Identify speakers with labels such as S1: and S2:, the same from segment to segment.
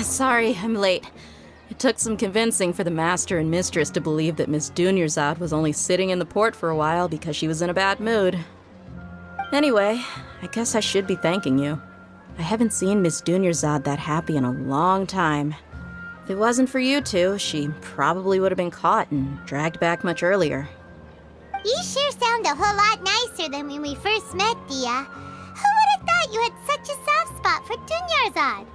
S1: Sorry, I'm late. It took some convincing for the master and mistress to believe that Miss Dunyarzad was only sitting in the port for a while because she was in a bad mood. Anyway, I guess I should be thanking you. I haven't seen Miss Dunyarzad that happy in a long time. If it wasn't for you two, she probably would have been caught and dragged back much earlier.
S2: You sure sound a whole lot nicer than when we first met, Dia. Who would have thought you had such a soft spot for Dunyarzad?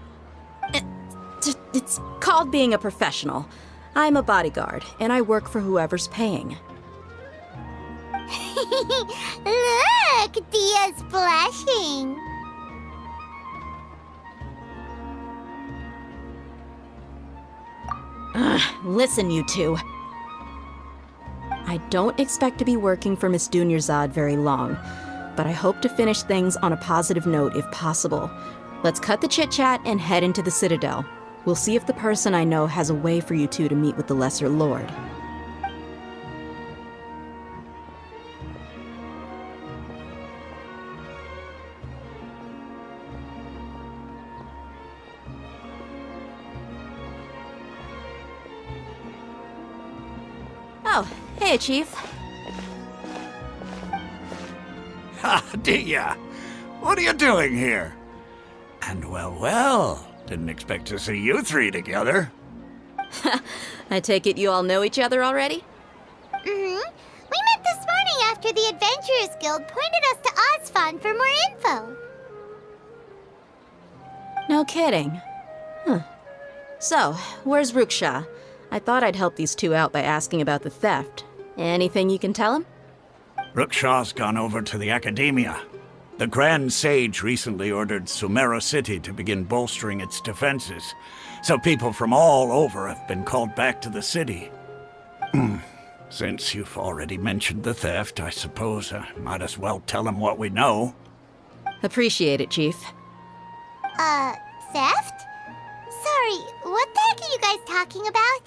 S1: It's called being a professional. I'm a bodyguard, and I work for whoever's paying.
S2: Look, Dia's blushing.
S1: Listen, you two. I don't expect to be working for Miss Dunyarzad very long, but I hope to finish things on a positive note if possible. Let's cut the chit-chat and head into the Citadel. We'll see if the person I know has a way for you two to meet with the Lesser Lord. Oh, hey, Chief.
S3: Ha, Dia! What are you doing here? And well, didn't expect to see you three together.
S1: I take it you all know each other already?
S2: We met this morning after the Adventurers Guild pointed us to Ozfon for more info.
S1: No kidding. So, where's Ruksha? I thought I'd help these two out by asking about the theft. Anything you can tell him?
S3: Ruksha's gone over to the Academia. The Grand Sage recently ordered Sumeru City to begin bolstering its defenses, so people from all over have been called back to the city. Since you've already mentioned the theft, I suppose I might as well tell him what we know.
S1: Appreciate it, Chief.
S2: Theft? Sorry, what the heck are you guys talking about?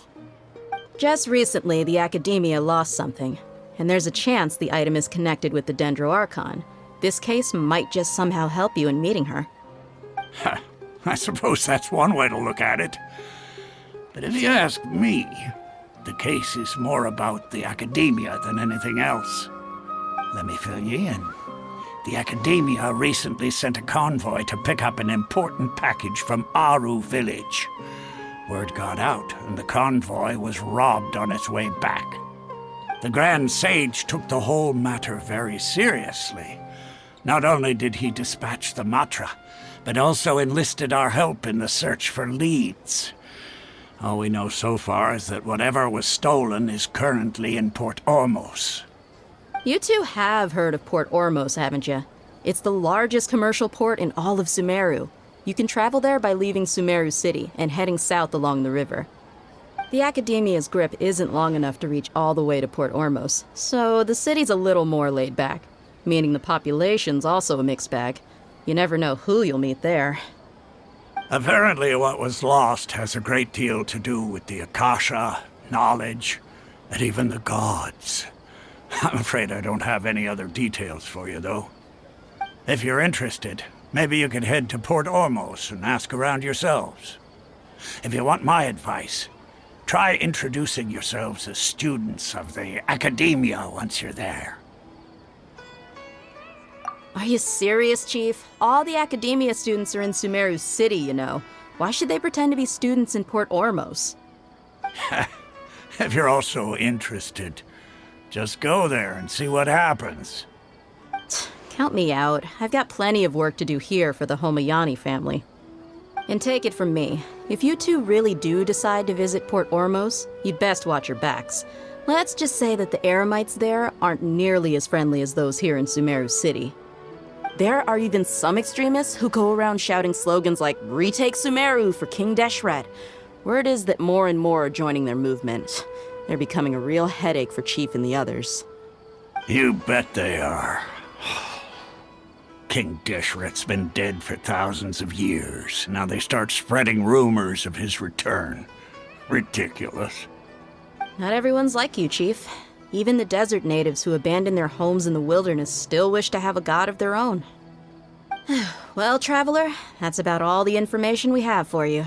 S1: Just recently, the Academia lost something, and there's a chance the item is connected with the Dendro Archon. This case might just somehow help you in meeting her.
S3: I suppose that's one way to look at it. But if you ask me, the case is more about the Academia than anything else. Let me fill you in. The Academia recently sent a convoy to pick up an important package from Aru village. Word got out, and the convoy was robbed on its way back. The Grand Sage took the whole matter very seriously. Not only did he dispatch the Matra, but also enlisted our help in the search for leads. All we know so far is that whatever was stolen is currently in Port Ormos.
S1: You two have heard of Port Ormos, haven't you? It's the largest commercial port in all of Sumeru. You can travel there by leaving Sumeru City and heading south along the river. The Academia's grip isn't long enough to reach all the way to Port Ormos, so the city's a little more laid back, meaning the population's also a mixed bag. You never know who you'll meet there.
S3: Apparently what was lost has a great deal to do with the Akasha, knowledge, and even the gods. I'm afraid I don't have any other details for you, though. If you're interested, maybe you could head to Port Ormos and ask around yourselves. If you want my advice, try introducing yourselves as students of the Academia once you're there.
S1: Are you serious, Chief? All the Academia students are in Sumeru City, you know. Why should they pretend to be students in Port Ormos?
S3: If you're also interested, just go there and see what happens.
S1: Count me out. I've got plenty of work to do here for the Homayani family. And take it from me, if you two really do decide to visit Port Ormos, you'd best watch your backs. Let's just say that the Eremites there aren't nearly as friendly as those here in Sumeru City. There are even some extremists who go around shouting slogans like, "Retake Sumeru for King Deshret." Word is that more and more are joining their movement. They're becoming a real headache for Chief and the others.
S3: You bet they are. King Deshret's been dead for thousands of years. Now they start spreading rumors of his return. Ridiculous.
S1: Not everyone's like you, Chief. Even the desert natives who abandoned their homes in the wilderness still wish to have a god of their own. Well, Traveler, that's about all the information we have for you.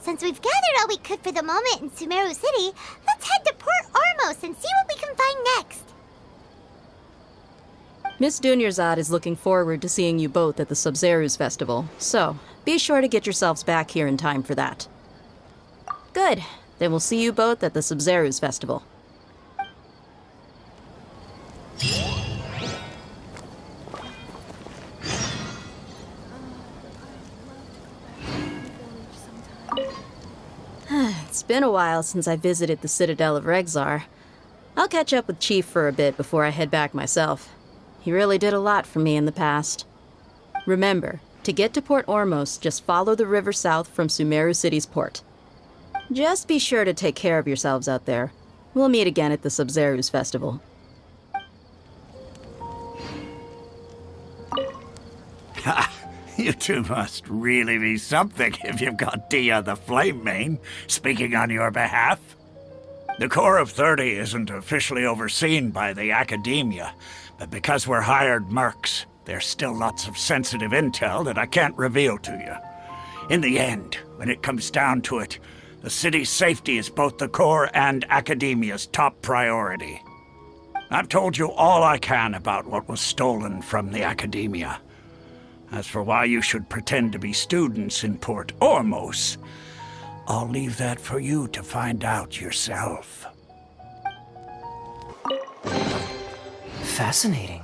S2: Since we've gathered all we could for the moment in Sumeru City, let's head to Port Ormos and see what we can find next.
S1: Miss Dunyarzad is looking forward to seeing you both at the Sub-Zeru's festival, so be sure to get yourselves back here in time for that. Good. Then we'll see you both at the Sub-Zeru's festival. It's been a while since I visited the Citadel of Regzar. I'll catch up with Chief for a bit before I head back myself. He really did a lot for me in the past. Remember, to get to Port Ormos, just follow the river south from Sumeru City's port. Just be sure to take care of yourselves out there. We'll meet again at the Sub-Zeru's festival.
S3: You two must really be something if you've got Dia the Flame Mane speaking on your behalf. The Corps of 30 isn't officially overseen by the Academia, but because we're hired mercs, there's still lots of sensitive intel that I can't reveal to you. In the end, when it comes down to it, the city's safety is both the Corps and Academia's top priority. I've told you all I can about what was stolen from the Academia. As for why you should pretend to be students in Port Ormos, I'll leave that for you to find out yourself.
S4: Fascinating.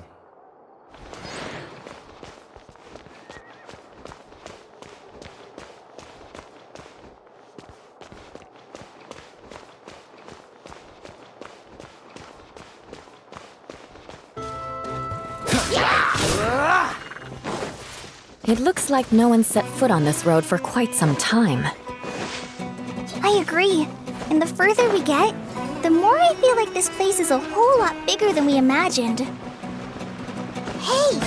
S5: It looks like no one set foot on this road for quite some time.
S2: I agree. And the further we get, the more I feel like this place is a whole lot bigger than we imagined. Hey,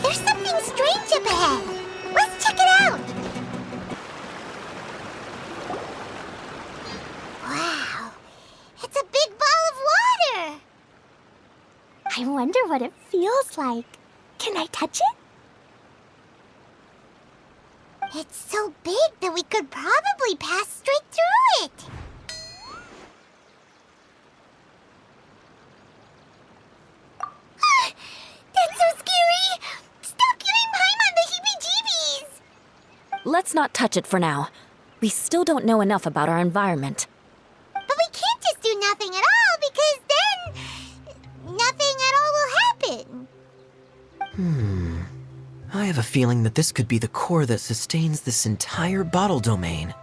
S2: there's something strange up ahead. Let's check it out. Wow, it's a big ball of water. I wonder what it feels like. Can I touch it? It's so big that we could probably pass straight through it. That's so scary! Stop giving Paimon the heebie-jeebies!
S5: Let's not touch it for now. We still don't know enough about our environment.
S2: But we can't just do nothing at all, because then nothing at all will happen.
S4: I have a feeling that this could be the core that sustains this entire bottle domain.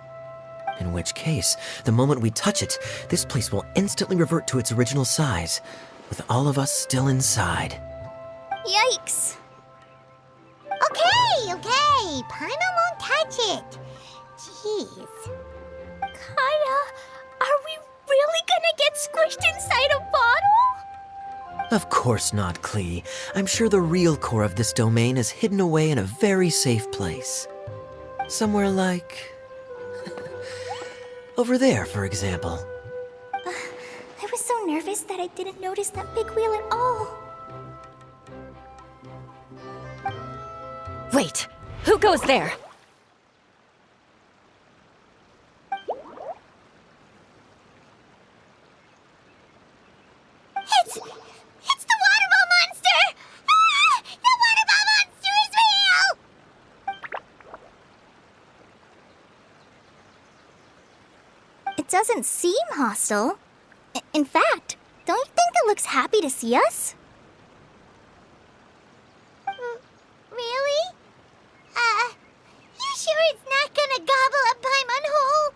S4: In which case, the moment we touch it, this place will instantly revert to its original size, with all of us still inside.
S2: Yikes. Okay. Paimon won't touch it. Jeez. Kaya, are we really gonna get squished inside a bottle?
S4: Of course not, Klee. I'm sure the real core of this domain is hidden away in a very safe place. Somewhere like... over there, for example.
S2: I was so nervous that I didn't notice that big wheel at all.
S5: Wait! Who goes there?
S2: It's the water ball monster! Ah! The water ball monster is real! It doesn't seem hostile. In fact, don't you think it looks happy to see us? Really? You sure it's not gonna gobble up Paimon whole?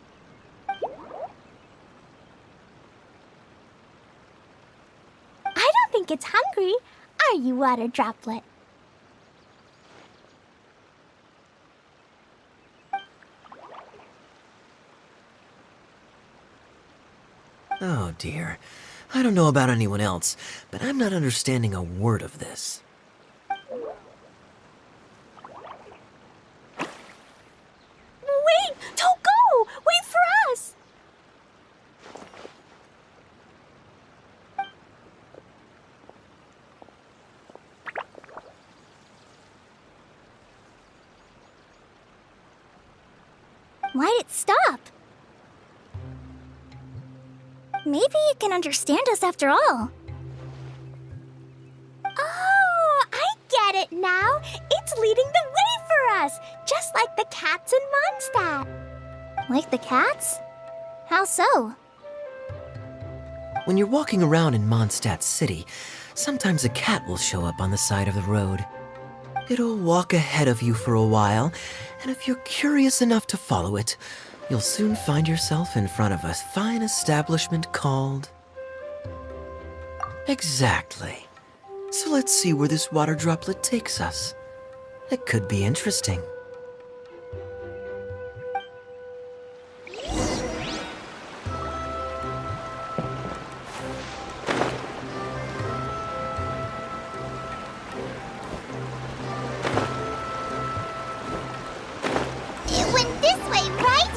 S2: I don't think it's hungry. Are you, water droplet?
S4: Oh dear. I don't know about anyone else, but I'm not understanding a word of this.
S2: Wait! Don't go! Wait for us! Why'd it stop? Maybe it can understand us after all.
S6: Oh, I get it now. It's leading the way for us, just like the cats in Mondstadt.
S2: Like the cats? How so?
S4: When you're walking around in Mondstadt City, sometimes a cat will show up on the side of the road. It'll walk ahead of you for a while, and if you're curious enough to follow it, you'll soon find yourself in front of a fine establishment called... Exactly. So let's see where this water droplet takes us. It could be interesting.
S2: It went this way, right?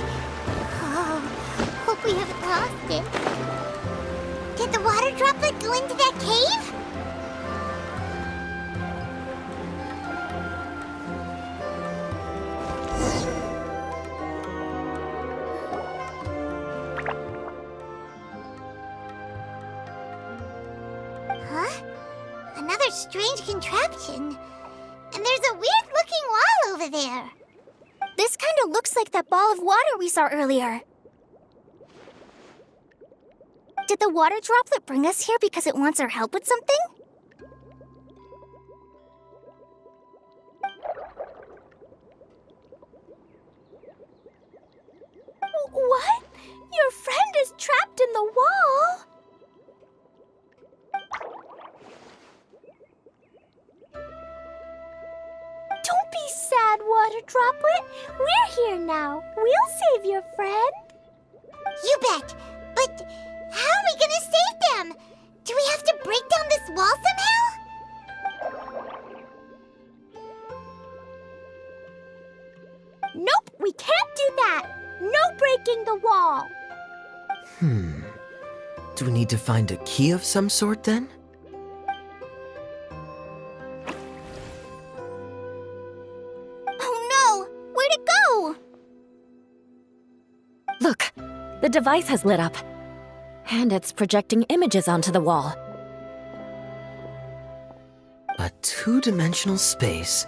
S2: Oh, hope we haven't lost it. Did the water droplet go into that cave? Huh? Another strange contraption. And there's a weird-looking wall over there. This kind of looks like that ball of water we saw earlier. Did the water droplet bring us here because it wants our help with something?
S6: What? Your friend is trapped in the wall? Don't be sad, Water Droplet. We're here now. We'll save your friend.
S2: You bet. But how are we gonna save them? Do we have to break down this wall somehow?
S6: Nope, we can't do that. No breaking the wall.
S4: Do we need to find a key of some sort then?
S2: Oh no! Where'd it go?
S5: Look, the device has lit up. And it's projecting images onto the wall.
S4: A two-dimensional space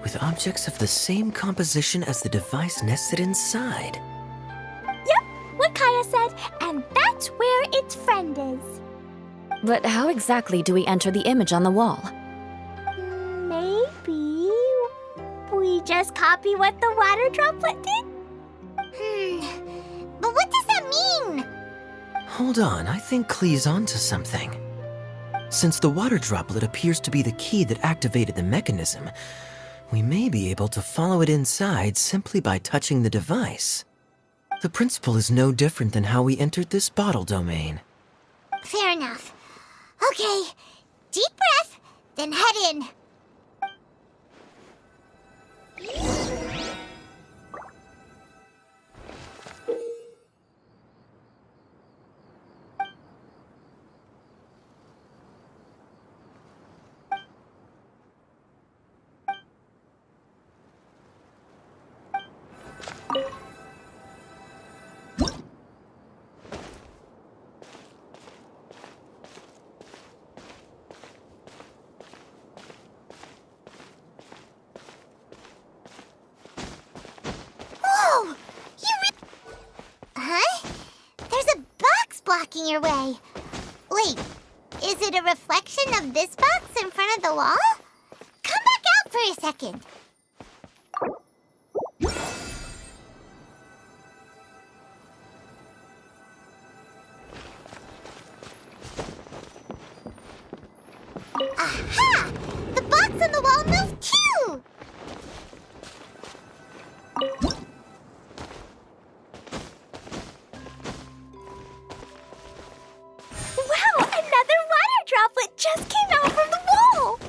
S4: with objects of the same composition as the device nested inside.
S6: Yep, what Kaya said, and that's where its friend is.
S5: But how exactly do we enter the image on the wall?
S6: Maybe we just copy what the water droplet did?
S2: But what does that mean?
S4: Hold on, I think Klee's onto something. Since the water droplet appears to be the key that activated the mechanism, we may be able to follow it inside simply by touching the device. The principle is no different than how we entered this bottle domain.
S2: Fair enough. Okay, deep breath, then head in. Whoa! Huh? There's a box blocking your way. Wait, is it a reflection of this box in front of the wall? Come back out for a second. Aha! The box on the wall moved too!
S6: Wow, another water droplet just came out from the wall!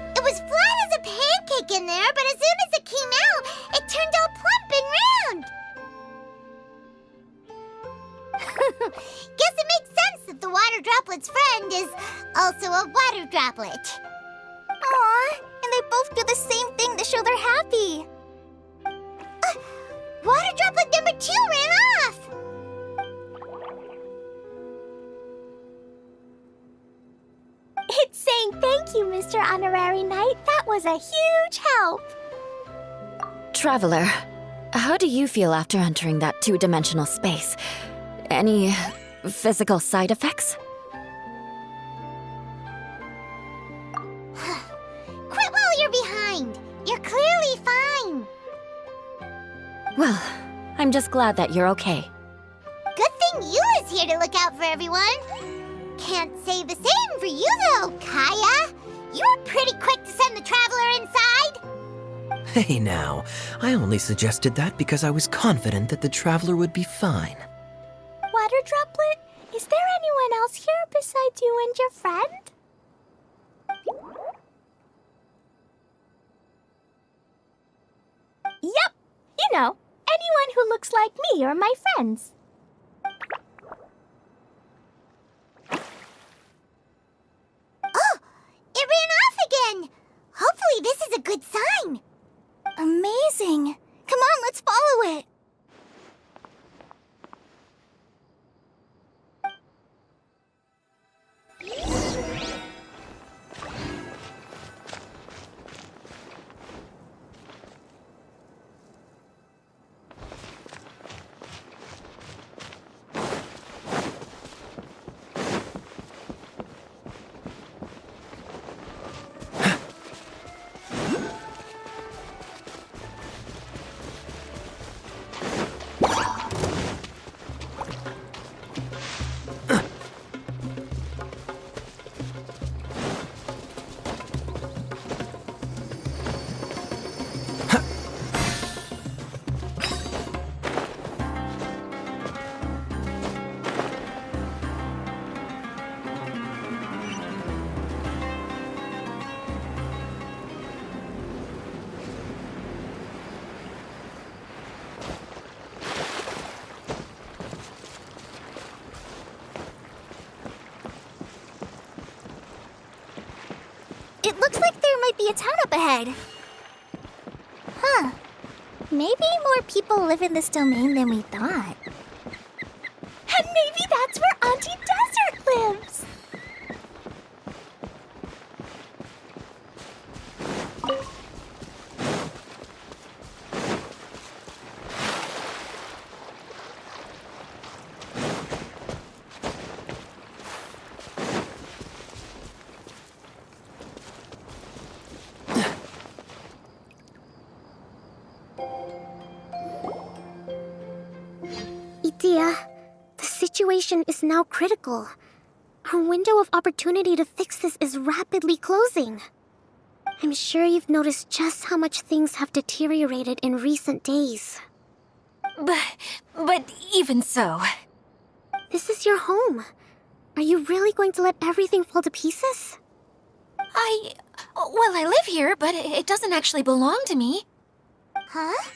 S2: It was flat as a pancake in there, but as soon as it came out, it turned all plump and round. Guess it makes sense that the water droplet's friend is also a water droplet. Aw, and they both do the same thing to show they're happy. Water droplet number 2 ran off!
S6: It's saying thank you, Mr. Honorary Knight. That was a huge help.
S5: Traveler, how do you feel after entering that two-dimensional space? Any physical side effects?
S2: Quit while you're behind. You're clearly fine.
S5: Well, I'm just glad that you're okay.
S2: Good thing Yu is here to look out for everyone. Can't say the same for you, though, Kaya. You were pretty quick to send the traveler inside.
S4: Hey now, I only suggested that because I was confident that the traveler would be fine.
S6: Water Droplet, is there anyone else here besides you and your friend? Yep, you know, anyone who looks like me or my friends.
S2: Oh, it ran off again. Hopefully this is a good sign. Amazing. Come on, let's follow it. It looks like there might be a town up ahead. Huh. Maybe more people live in this domain than we thought.
S6: And maybe that's where Auntie Desert lives.
S2: Idea, the situation is now critical. Our window of opportunity to fix this is rapidly closing. I'm sure you've noticed just how much things have deteriorated in recent days.
S5: But even so...
S2: This is your home. Are you really going to let everything fall to pieces?
S5: Well, I live here, but it doesn't actually belong to me.
S2: Huh?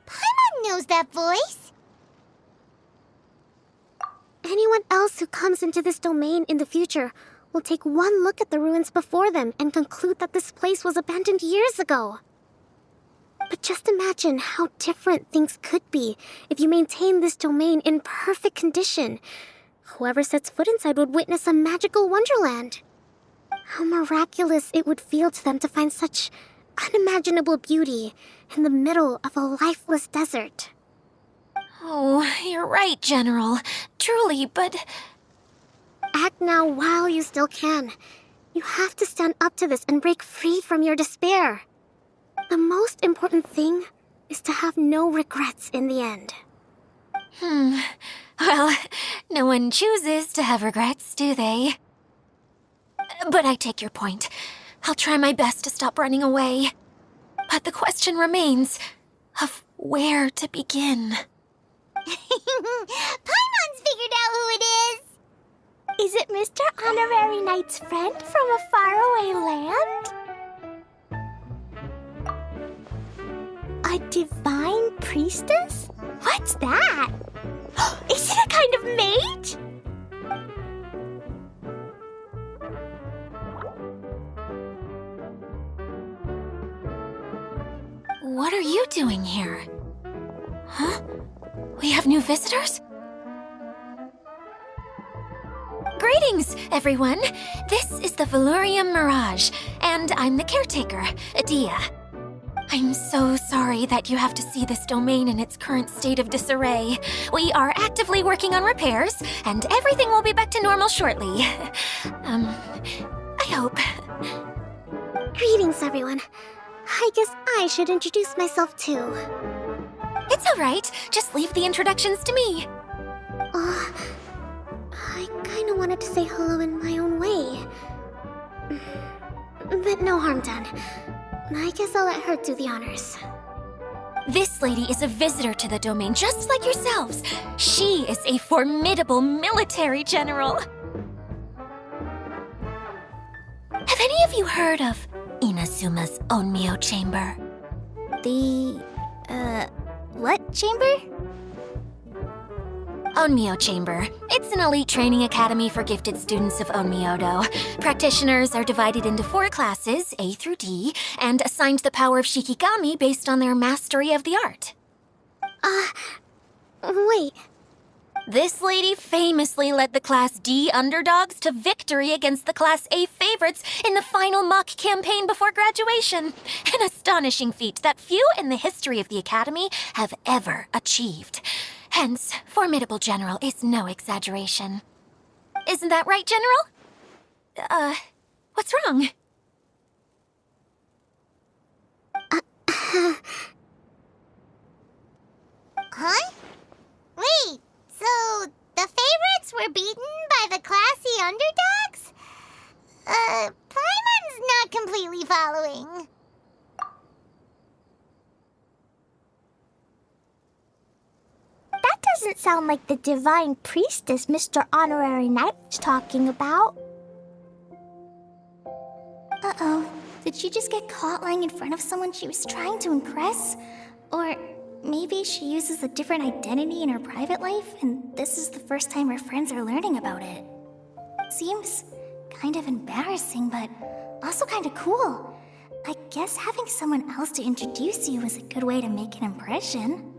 S2: Paimon knows that voice. Anyone else who comes into this domain in the future will take one look at the ruins before them and conclude that this place was abandoned years ago. But just imagine how different things could be if you maintain this domain in perfect condition. Whoever sets foot inside would witness a magical wonderland. How miraculous it would feel to them to find such unimaginable beauty in the middle of a lifeless desert.
S5: Oh, you're right, General. Truly, but...
S2: Act now while you still can. You have to stand up to this and break free from your despair. The most important thing is to have no regrets in the end.
S5: Well, no one chooses to have regrets, do they? But I take your point. I'll try my best to stop running away. But the question remains of where to begin.
S2: Paimon's figured out who it is!
S6: Is it Mr. Honorary Knight's friend from a faraway land? A divine priestess? What's that? Is it a kind of mage?
S5: What are you doing here? Huh? We have new visitors? Greetings, everyone. This is the Valurium Mirage, and I'm the caretaker, Adia. I'm so sorry that you have to see this domain in its current state of disarray. We are actively working on repairs, and everything will be back to normal shortly. I hope.
S2: Greetings, everyone. I guess I should introduce myself too.
S5: It's all right. Just leave the introductions to me.
S2: I kinda wanted to say hello in my own way. But no harm done. I guess I'll let her do the honors.
S5: This lady is a visitor to the domain, just like yourselves. She is a formidable military general. Have any of you heard of Inazuma's Onmyo Chamber?
S2: What chamber?
S5: Onmyo Chamber. It's an elite training academy for gifted students of Onmyodo. Practitioners are divided into 4 classes, A through D, and assigned the power of Shikigami based on their mastery of the art.
S2: Wait.
S5: This lady famously led the Class D underdogs to victory against the Class A favorites in the final mock campaign before graduation. An astonishing feat that few in the history of the Academy have ever achieved. Hence, formidable general is no exaggeration. Isn't that right, General? What's wrong?
S2: Huh? Wait, so the favorites were beaten by the classy underdogs? Paimon's not completely following.
S6: That doesn't sound like the divine priestess Mr. Honorary Knight was talking about.
S2: Uh-oh. Did she just get caught lying in front of someone she was trying to impress? Or maybe she uses a different identity in her private life, and this is the first time her friends are learning about it. Seems kind of embarrassing, but also kind of cool. I guess having someone else to introduce you is a good way to make an impression.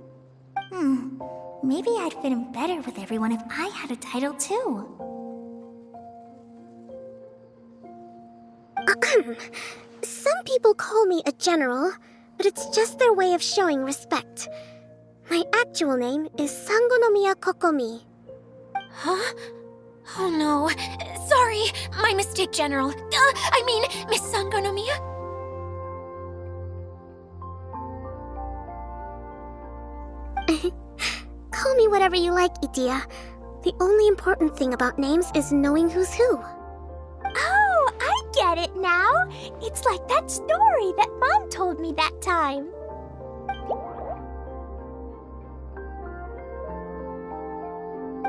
S2: Maybe I'd fit in better with everyone if I had a title too. Some people call me a general, but it's just their way of showing respect. My actual name is Sangonomiya Kokomi.
S5: Huh? Oh no. Sorry, my mistake, General. I mean, Miss Sangonomiya?
S2: Call me whatever you like, Idia. The only important thing about names is knowing who's who.
S6: Oh, I get it now. It's like that story that Mom told me that time.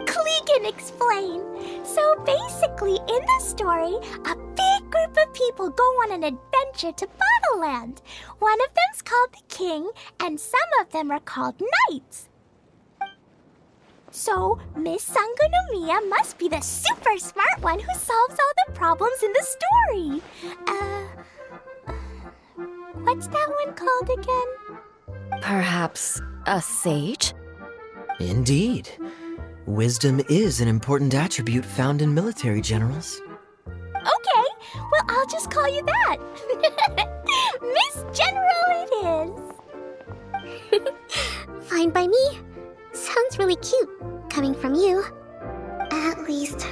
S6: Klee can explain. So basically, in the story, a big group of people go on an adventure to Bottleland. One of them's called the King, and some of them are called Knights. So, Miss Sangonomiya must be the super smart one who solves all the problems in the story. What's that one called again?
S1: Perhaps a sage?
S4: Indeed. Wisdom is an important attribute found in military generals.
S6: Okay, well, I'll just call you that. Miss General it is.
S2: Fine by me. Sounds really cute, coming from you. At least,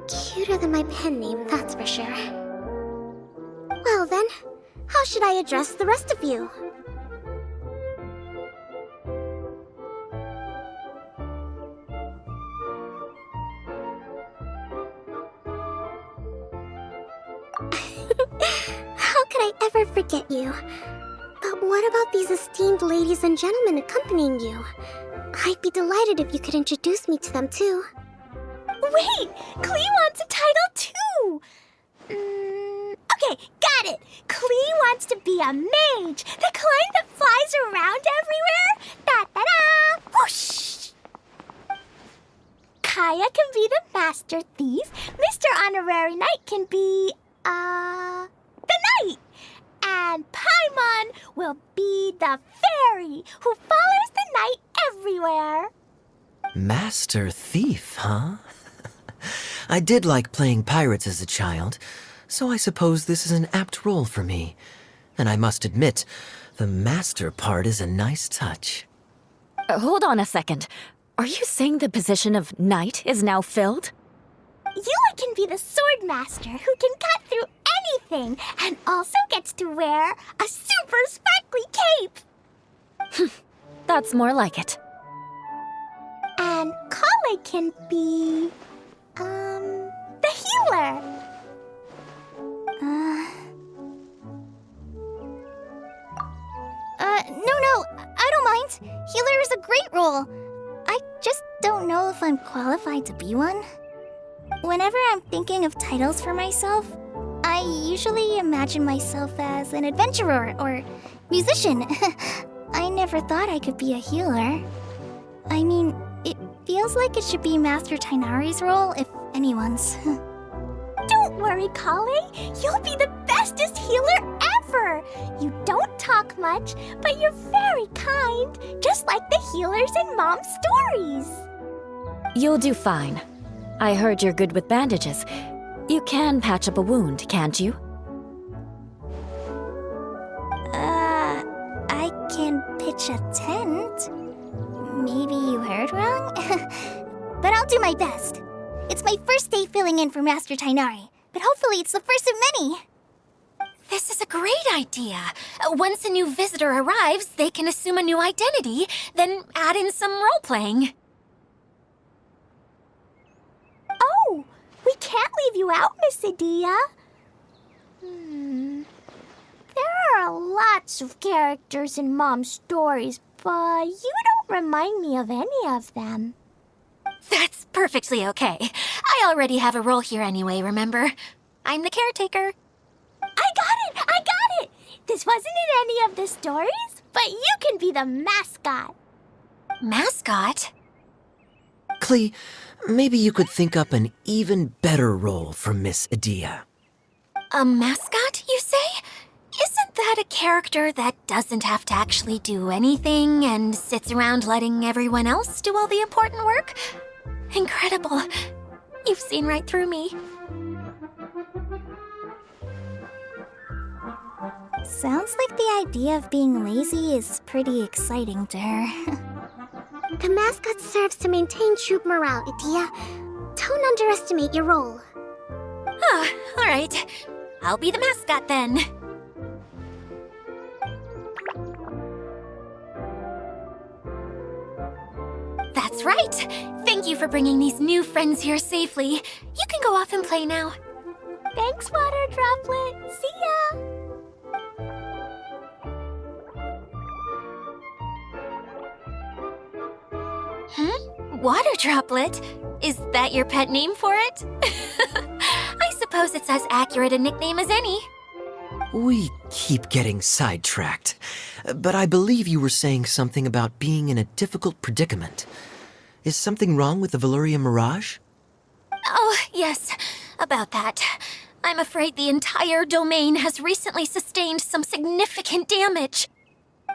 S2: cuter than my pen name, that's for sure. Well then, how should I address the rest of you? How could I ever forget you? But what about these esteemed ladies and gentlemen accompanying you? I'd be delighted if you could introduce me to them too.
S6: Wait, Klee wants a title too. Okay, got it. Klee wants to be a mage, the kind that flies around everywhere. Da da da! Whoosh! Kaya can be the Master Thief. Mr. Honorary Knight can be, the Knight. And Paimon will be the fairy who follows the knight everywhere.
S4: Master Thief, huh? I did like playing pirates as a child, so I suppose this is an apt role for me. And I must admit, the master part is a nice touch.
S7: Hold on a second. Are you saying the position of knight is now filled?
S6: Yula can be the sword master who can cut through anything and also gets to wear a super sparkly cape.
S7: That's more like it.
S6: And Kale can be, the healer.
S2: No, I don't mind. Healer is a great role. I just don't know if I'm qualified to be one. Whenever I'm thinking of titles for myself, I usually imagine myself as an adventurer or musician. I never thought I could be a healer. I mean, it feels like it should be Master Tainari's role, if anyone's.
S6: Don't worry, Kale. You'll be the bestest healer ever. You don't talk much, but you're very kind, just like the healers in Mom's stories.
S7: You'll do fine. I heard you're good with bandages. You can patch up a wound, can't you?
S2: I can pitch a tent. Maybe you heard wrong? But I'll do my best. It's my first day filling in for Master Tainari, but hopefully it's the first of many.
S5: This is a great idea. Once a new visitor arrives, they can assume a new identity, then add in some role-playing.
S6: Oh, we can't leave you out, Miss Adia. There are lots of characters in Mom's stories, but you don't remind me of any of them.
S5: That's perfectly okay. I already have a role here anyway, remember? I'm the caretaker.
S6: I got it! This wasn't in any of the stories, but you can be the mascot.
S5: Mascot?
S4: Klee, maybe you could think up an even better role for Miss Adia.
S5: A mascot, you say? Isn't that a character that doesn't have to actually do anything and sits around letting everyone else do all the important work? Incredible. You've seen right through me.
S2: Sounds like the idea of being lazy is pretty exciting to her.
S6: The mascot serves to maintain troop morale, Adia. Don't underestimate your role.
S5: Ah, all right. I'll be the mascot then. That's right. Thank you for bringing these new friends here safely. You can go off and play now.
S6: Thanks, Water Droplet. See ya!
S5: Water Droplet? Is that your pet name for it? I suppose it's as accurate a nickname as any.
S4: We keep getting sidetracked, but I believe you were saying something about being in a difficult predicament. Is something wrong with the Valyria Mirage?
S5: Oh, yes, about that. I'm afraid the entire domain has recently sustained some significant damage.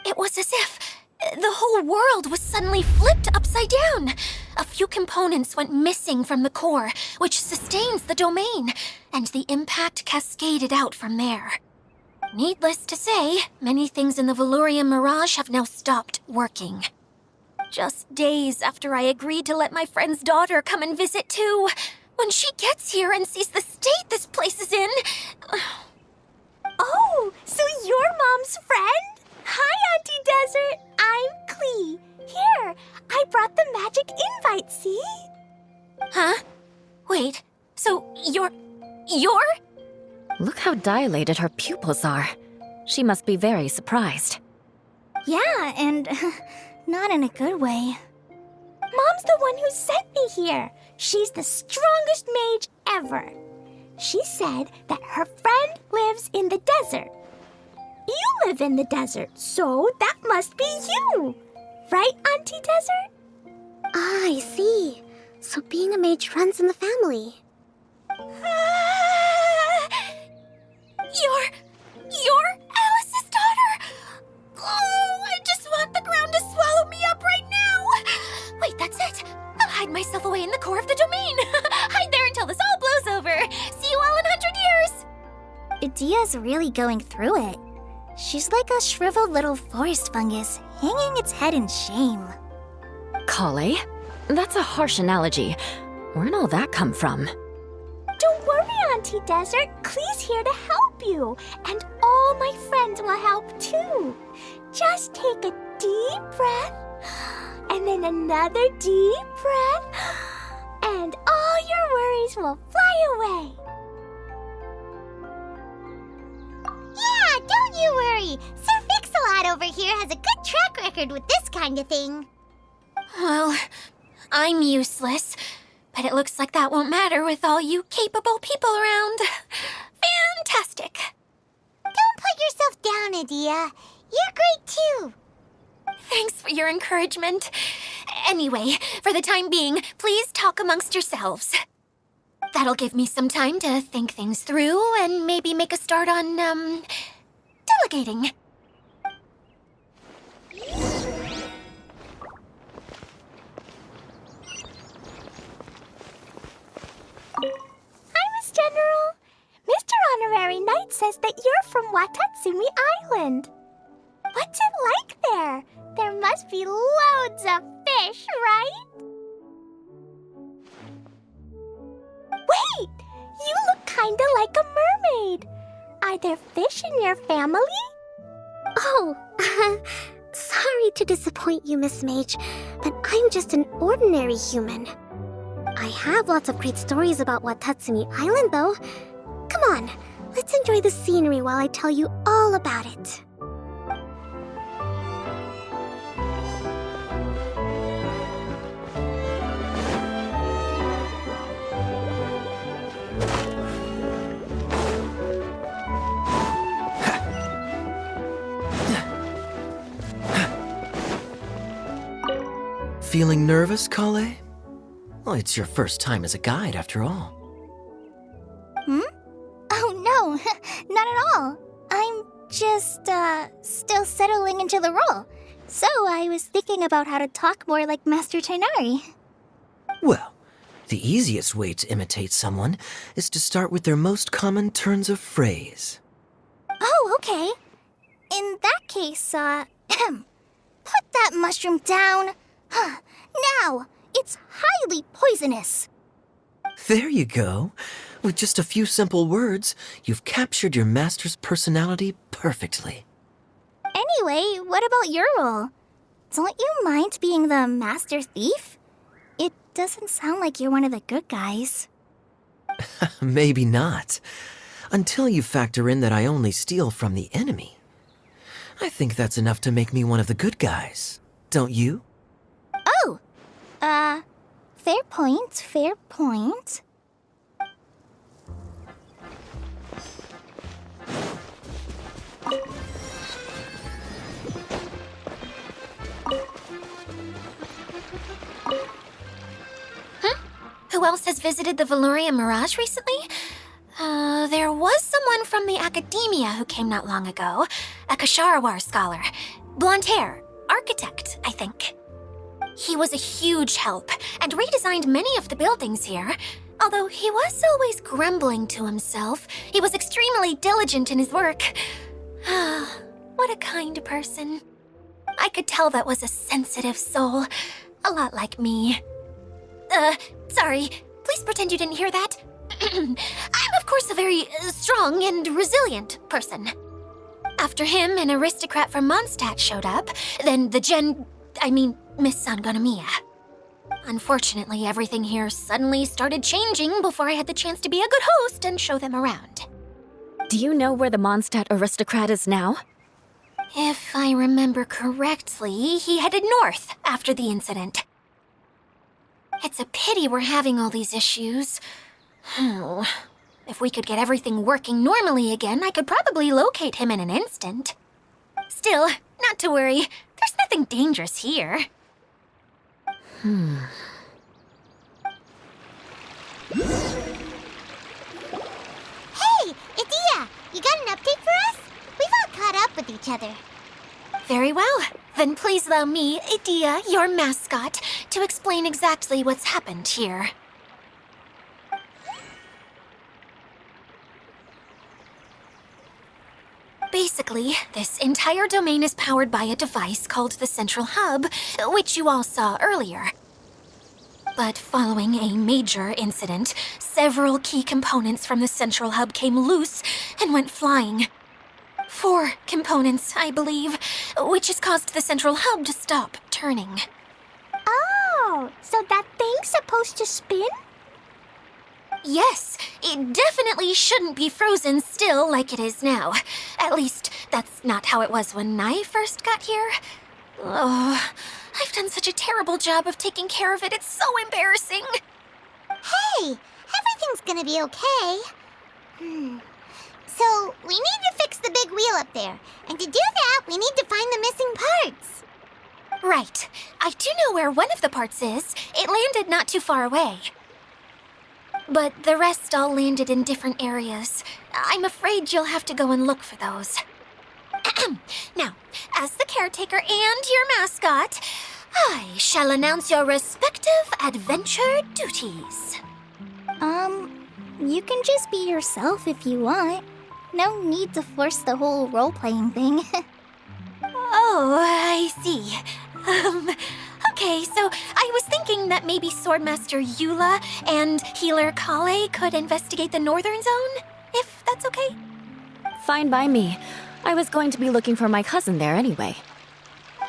S5: It was as if the whole world was suddenly flipped upside down. A few components went missing from the core, which sustains the domain, and the impact cascaded out from there. Needless to say, many things in the Valyria Mirage have now stopped working. Just days after I agreed to let my friend's daughter come and visit too. When she gets here and sees the state this place is in...
S6: Oh, so you're Mom's friend? Hi, Auntie Desert. I'm Klee. Here, I brought the magic invite, see?
S5: Huh? Wait, so you're...
S7: Look how dilated her pupils are. She must be very surprised.
S2: Yeah, and not in a good way.
S6: Mom's the one who sent me here. She's the strongest mage ever. She said that her friend lives in the desert. You live in the desert, so that must be you. Right, Auntie Desert?
S2: Ah, I see.
S6: So being a mage runs in the family.
S5: You're Alice's daughter! Oh, I just want the ground to swallow me up right now! Wait, that's it! I'll hide myself away in the core of the domain! Hide there until this all blows over! See you all in 100 years!
S2: Idia's really going through it. She's like a shriveled little forest fungus, hanging its head in shame.
S7: Kale? That's a harsh analogy. Where'd all that come from?
S6: Don't worry, Auntie Desert. Klee's here to help you. And all my friends will help too. Just take a deep breath, and then another deep breath, and all your worries will fly away.
S2: Yeah, don't you worry. Sir Fix-a-Lot over here has a good track record with this kind of thing.
S5: Well, I'm useless, but it looks like that won't matter with all you capable people around. Fantastic!
S2: Don't put yourself down, Idia. You're great too.
S5: Thanks for your encouragement. Anyway, for the time being, please talk amongst yourselves. That'll give me some time to think things through and maybe make a start on, delegating.
S6: Hi, Miss General. Mr. Honorary Knight says that you're from Watatsumi Island. What's it like there? There must be loads of fish, right? Wait! You look kinda like a mermaid. Are there fish in your family?
S8: Oh, sorry to disappoint you, Miss Mage, but I'm just an ordinary human. I have lots of great stories about Watatsumi Island, though. Come on, let's enjoy the scenery while I tell you all about it.
S4: Feeling nervous, Kale? Well, it's your first time as a guide, after all.
S2: Oh no, not at all. I'm just, still settling into the role. So I was thinking about how to talk more like Master Tainari.
S4: Well, the easiest way to imitate someone is to start with their most common turns of phrase.
S2: Oh, okay. In that case, put that mushroom down. Now, it's highly poisonous.
S4: There you go. With just a few simple words, you've captured your master's personality perfectly.
S2: Anyway, what about your role? Don't you mind being the master thief? It doesn't sound like you're one of the good guys.
S4: Maybe not. Until you factor in that I only steal from the enemy. I think that's enough to make me one of the good guys. Don't you?
S2: Oh! Fair point, fair point.
S5: Who else has visited the Veloria Mirage recently? There was someone from the academia who came not long ago. A Kasharawar scholar. Blonde hair. Architect, I think. He was a huge help and redesigned many of the buildings here. Although he was always grumbling to himself, he was extremely diligent in his work. What a kind person. I could tell that was a sensitive soul. A lot like me. Sorry. Please pretend you didn't hear that. I'm, of course, a very strong and resilient person. After him, an aristocrat from Mondstadt showed up, then Miss Sangonomiya. Unfortunately, everything here suddenly started changing before I had the chance to be a good host and show them around.
S7: Do you know where the Mondstadt aristocrat is now?
S5: If I remember correctly, he headed north after the incident. It's a pity we're having all these issues. If we could get everything working normally again, I could probably locate him in an instant. Still, not to worry. There's nothing dangerous here.
S6: Hey, Idia, you got an update for us? We've all caught up with each other.
S5: Very well. Then please allow me, Idia, your mascot, to explain exactly what's happened here. Basically, this entire domain is powered by a device called the Central Hub, which you all saw earlier. But following a major incident, several key components from the Central Hub came loose and went flying. 4 components, I believe, which has caused the Central Hub to stop turning.
S6: Oh, so that thing's supposed to spin?
S5: Yes, it definitely shouldn't be frozen still like it is now. At least, that's not how it was when I first got here. Oh, I've done such a terrible job of taking care of it, it's so embarrassing.
S6: Hey, everything's gonna be okay. So, we need to fix the big wheel up there. And to do that, we need to find the missing parts.
S5: Right. I do know where one of the parts is. It landed not too far away. But the rest all landed in different areas. I'm afraid you'll have to go and look for those. Now, as the caretaker and your mascot, I shall announce your respective adventure duties.
S2: You can just be yourself if you want. No need to force the whole role-playing thing.
S5: Oh, I see. Okay, so I was thinking that maybe Swordmaster Eula and Healer Kale could investigate the Northern Zone, if that's okay?
S7: Fine by me. I was going to be looking for my cousin there anyway.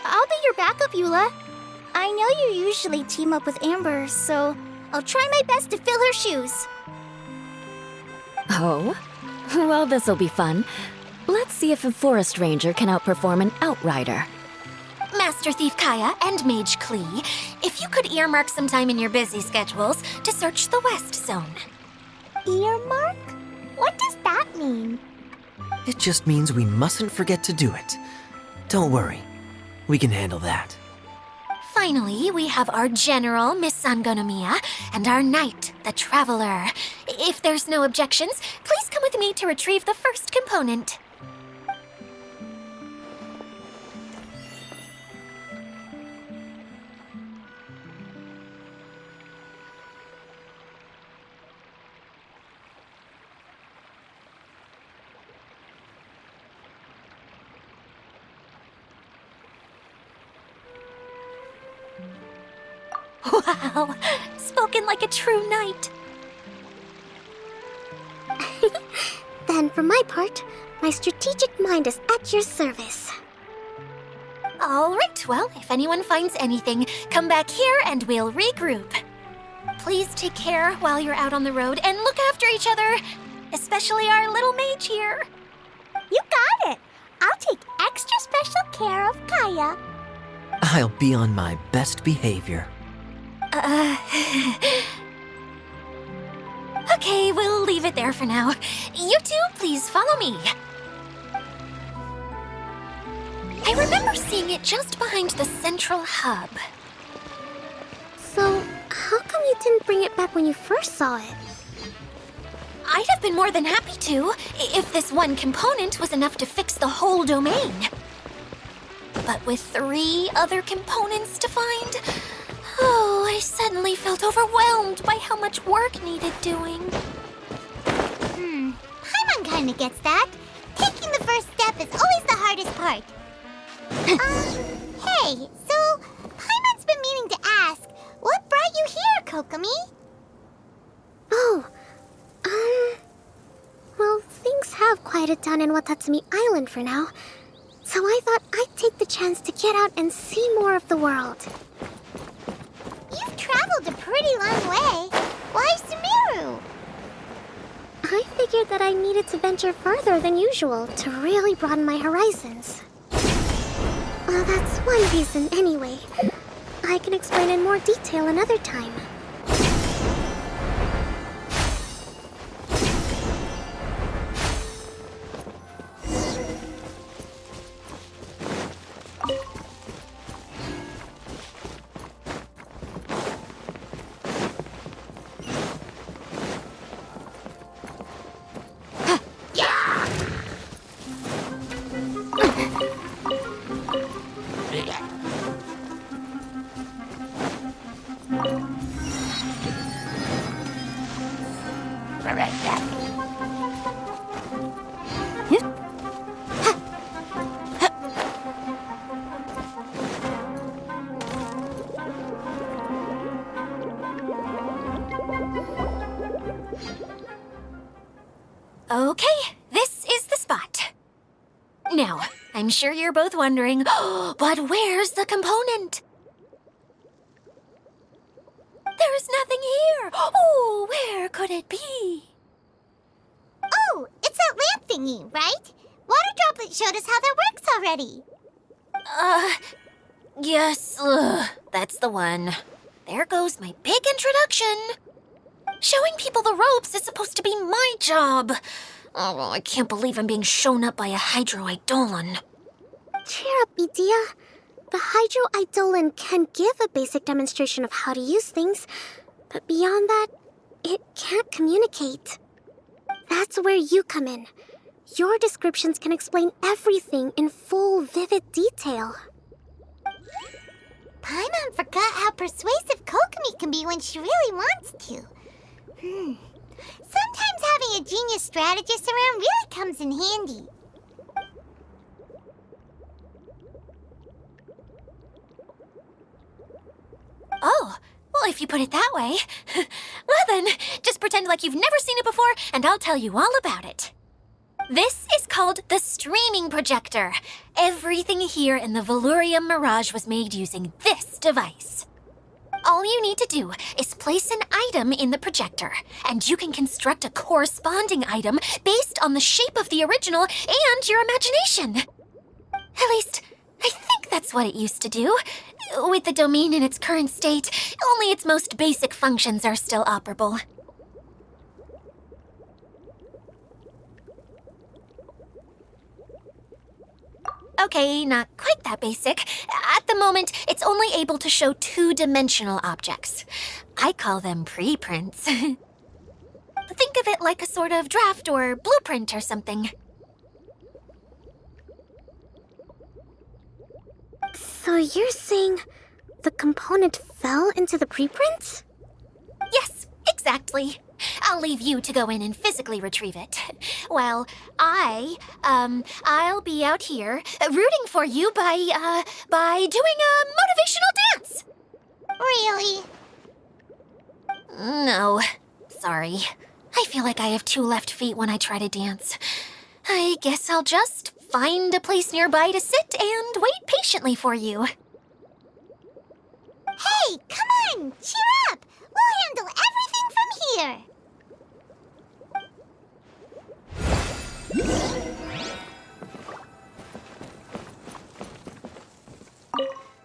S2: I'll be your backup, Eula. I know you usually team up with Amber, so I'll try my best to fill her shoes.
S7: Oh? Well, this'll be fun. Let's see if a forest ranger can outperform an outrider.
S5: Master Thief Kaya and Mage Klee, if you could earmark some time in your busy schedules to search the West Zone.
S6: Earmark? What does that mean?
S4: It just means we mustn't forget to do it. Don't worry. We can handle that.
S5: Finally, we have our General, Miss Sangonomiya, and our Knight, the Traveler. If there's no objections, please come with me to retrieve the first component. Wow, spoken like a true knight.
S8: Then, for my part, my strategic mind is at your service.
S5: All right, well, if anyone finds anything, come back here and we'll regroup. Please take care while you're out on the road and look after each other, especially our little mage here.
S6: You got it. I'll take extra special care of Kaya.
S4: I'll be on my best behavior.
S5: Okay, we'll leave it there for now. You two, please follow me. I remember seeing it just behind the Central Hub.
S8: So, how come you didn't bring it back when you first saw it?
S5: I'd have been more than happy to, if this one component was enough to fix the whole domain. But with 3 other components to find, oh, I suddenly felt overwhelmed by how much work needed doing.
S6: Paimon kinda gets that. Taking the first step is always the hardest part. Hey, so Paimon's been meaning to ask, what brought you here, Kokomi?
S8: Oh, well, things have quieted down in Watatsumi Island for now. So I thought I'd take the chance to get out and see more of the world.
S6: You've traveled a pretty long way. Why Sumeru?
S8: I figured that I needed to venture further than usual to really broaden my horizons. Well, that's one reason anyway. I can explain in more detail another time.
S5: Okay, this is the spot. Now, I'm sure you're both wondering, but where's the component? There's nothing here. Oh, where could it be?
S6: Oh, it's that lamp thingy, right? Water Droplet showed us how that works already.
S5: Yes, that's the one. There goes my big introduction. Showing people the ropes is supposed to be my job. Oh, I can't believe I'm being shown up by a Hydro-Eidolon.
S8: Cheer up, Edea. The Hydro-Eidolon can give a basic demonstration of how to use things, but beyond that, it can't communicate. That's where you come in. Your descriptions can explain everything in full, vivid detail.
S6: Paimon forgot how persuasive Kokomi can be when she really wants to. Sometimes having a genius strategist around really comes in handy.
S5: Oh, well, if you put it that way. Well then, just pretend like you've never seen it before, and I'll tell you all about it. This is called the streaming projector. Everything here in the Valurium Mirage was made using this device. All you need to do is place an item in the projector, and you can construct a corresponding item based on the shape of the original and your imagination. At least, I think that's what it used to do. With the domain in its current state, only its most basic functions are still operable. Okay, not quite that basic. At the moment, it's only able to show two-dimensional objects. I call them preprints. Think of it like a sort of draft or blueprint or something.
S8: So you're saying the component fell into the preprints?
S5: Yes, exactly. I'll leave you to go in and physically retrieve it. Well, I'll be out here rooting for you by doing a motivational dance.
S6: Really?
S5: No, sorry. I feel like I have two left feet when I try to dance. I guess I'll just find a place nearby to sit and wait patiently for you.
S6: Hey, come on, cheer up. We'll handle everything from here.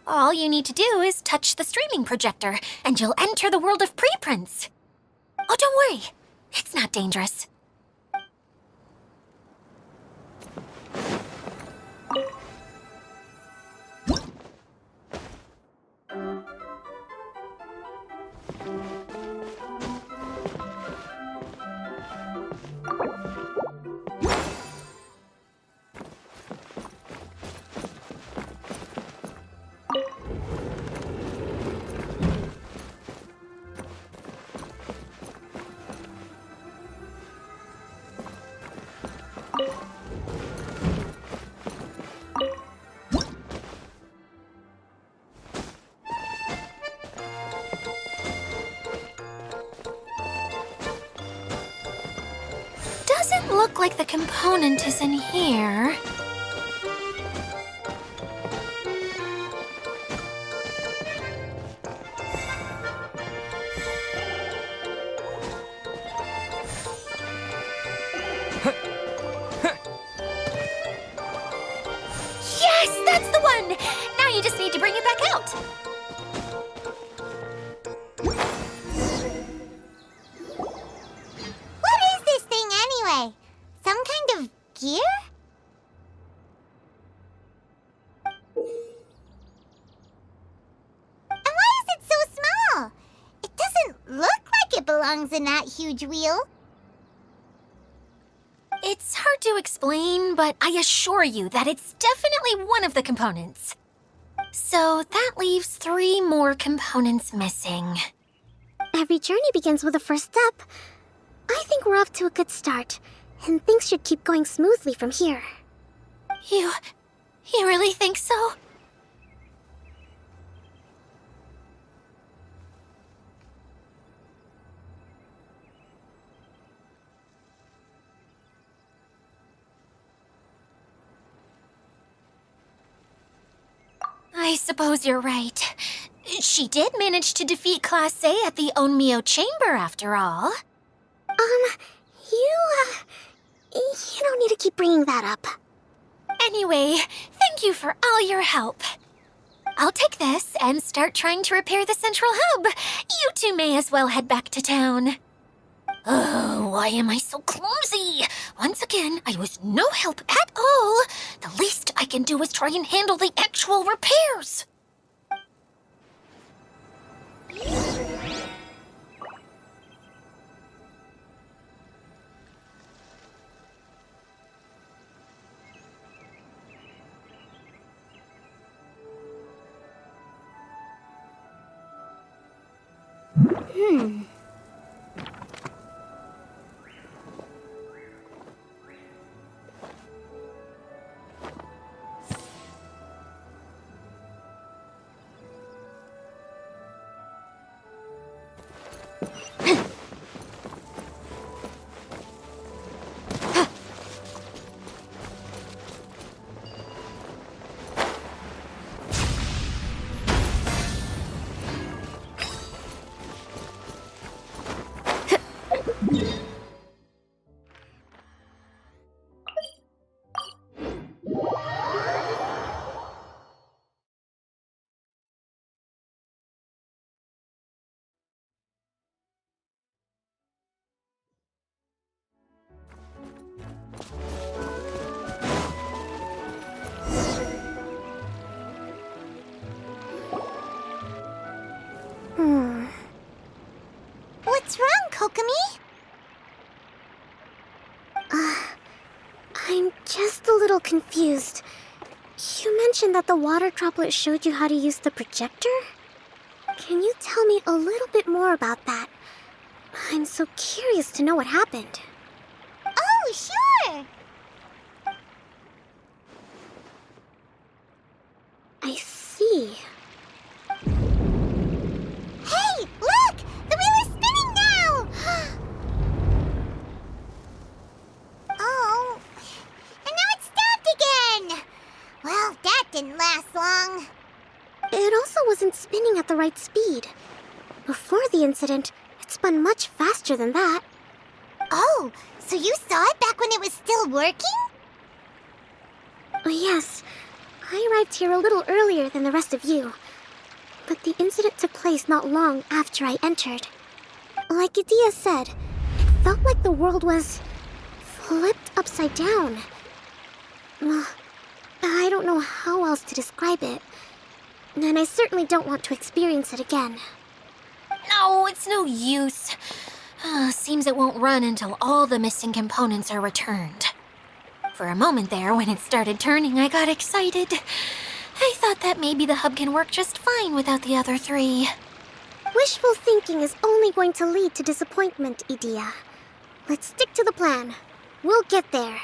S5: All you need to do is touch the streaming projector, and you'll enter the world of preprints. Oh, don't worry. It's not dangerous. Doesn't look like the component is in here. Yes, that's the one! Now you just need to bring it back out.
S6: What is this thing anyway? Some kind of gear? And why is it so small? It doesn't look like it belongs in that huge wheel.
S5: It's hard to explain, but I assure you that it's definitely one of the components. So that leaves 3 more components missing.
S8: Every journey begins with a first step. I think we're off to a good start, and things should keep going smoothly from here.
S5: You really think so? I suppose you're right. She did manage to defeat Class A at the Onmyo Chamber, after all.
S8: You don't need to keep bringing that up.
S5: Anyway, thank you for all your help. I'll take this and start trying to repair the central hub. You two may as well head back to town. Oh, why am I so clumsy? Once again, I was no help at all. The least I can do is try and handle the actual repairs.
S2: What's wrong, Kokomi?
S8: I'm just a little confused. You mentioned that the water droplet showed you how to use the projector? Can you tell me a little bit more about that? I'm so curious to know what happened.
S2: Oh, sure!
S8: I see.
S2: Hey, look! The wheel is spinning now! Oh, and now it's stopped again! Well, that didn't last long.
S8: It also wasn't spinning at the right speed. Before the incident, it spun much faster than that.
S2: Oh, so you saw it back when it was still working?
S8: Oh, yes. I arrived here a little earlier than the rest of you. But the incident took place not long after I entered. Like Idia said, it felt like the world was flipped upside down. I don't know how else to describe it. And I certainly don't want to experience it again.
S5: No, it's no use. Seems it won't run until all the missing components are returned. For a moment there, when it started turning, I got excited. I thought that maybe the hub can work just fine without the other 3.
S8: Wishful thinking is only going to lead to disappointment, Idia. Let's stick to the plan. We'll get there.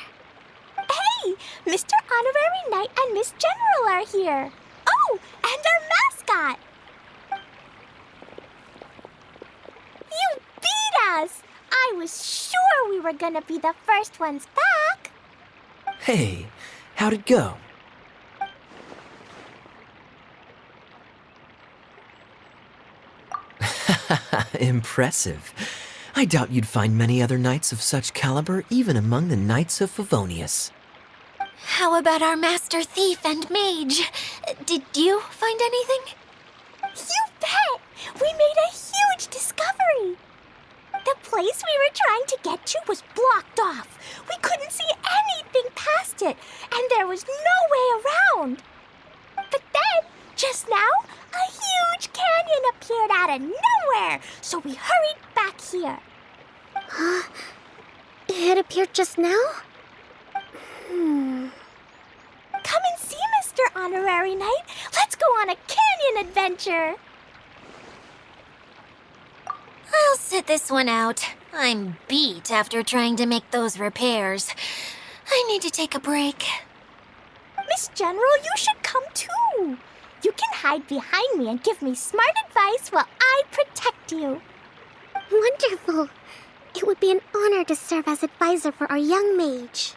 S6: Hey, Mr. Honorary Knight and Miss General are here. Oh, and our mascot. You beat us! I was sure we were gonna be the first ones back.
S4: Hey, how'd it go? Impressive. I doubt you'd find many other knights of such caliber even among the Knights of Favonius.
S5: How about our master thief and mage? Did you find anything?
S6: You bet! We made a huge discovery. The place we were trying to get to was blocked off. We couldn't see anything past it, and there was no way around. But then, just now, a huge canyon appeared out of nowhere, so we hurried back here.
S8: It appeared just now?
S6: Come and see, Mr. Honorary Knight. Let's go an adventure.
S5: I'll sit this one out. I'm beat after trying to make those repairs. I need to take a break.
S6: Miss General, you should come too. You can hide behind me and give me smart advice while I protect you.
S8: Wonderful. It would be an honor to serve as advisor for our young mage.